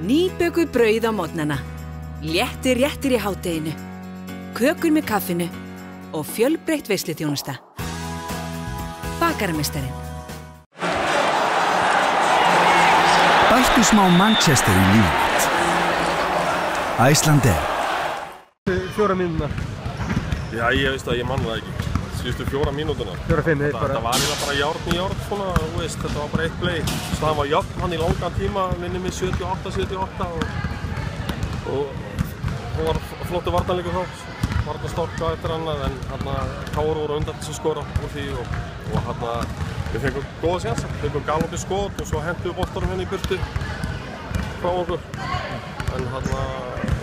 Nýbökuð brauð á morgnana, léttir réttir í hádeginu, kökur með kaffinu og fjölbreytt veisluþjónusta. Bakararmeistarinn. Bættu smá Manchester í lífið þitt. Icelandair. 4 mínúturnar. Já, ég veist að ég man það ekki. Síðustu 4 mínúturnar. 4-5 bara. Þetta var eiginlega bara járn í járn svona, þú veist, þetta var bara eitt play. Það var jafn hann í langan tíma, minnir mig 78 og hún var flottur varnarleikur þá. Varnarstokka eftir annað, en Káur voru undan þess að skora úr því og við fengum góða sénsa. Við fengum galopið skot og svo hentum við boltanum henni í burtu frá okkur. En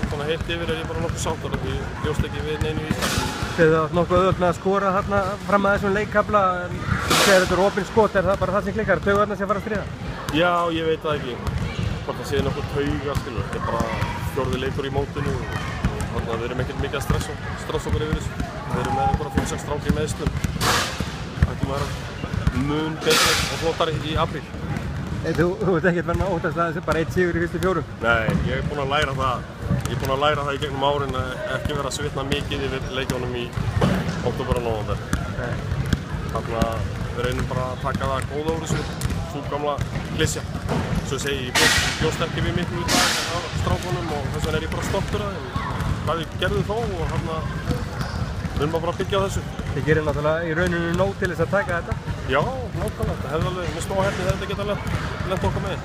svona heilt yfir ég bara nokkuð sáttur því ég bjóst ekki við neinu í Íslandi. Þið átt nokkuð auðvelt með að skora fram að þessum leikkafla, en þegar þetta er opinn skot, er það bara það sem klikkar? Taugarnar sem fara að stríða? Já, ég veit það ekki. Hvort það sé nokkuð taugar, skilur. Þetta er bara 4. leikur í mótinu og við erum ekkert mikið að stressa okkur yfir þessu. Við erum með einhverja 5-6 strákir í meiðslum. Það ætlum að vera mun betri og flottari í apríl. Þú ert ekkert verið að óttast að þessu bara 1 sigur í fyrstu 4? Nei, ég er búinn að læra það. Ég er búinn að læra það í gegnum árin að ekki vera að svitna mikið yfir leikjónum í október og nóvember. Við reynum bara að taka það góða úr þessu, sú gamla klisja. Svo segi ég bjóst ekki við miklu í dag á strákunum og þess vegna er ég bara stoltur af þeim. Hvað við gerðum þó og við erum bara að byggja á þessu. Þið gerir náttúrulega í rauninu nóg til þess að taka þetta? Já, nákvæmlega. Þetta hefði alveg með smá hefni þetta geta lent okkar megin.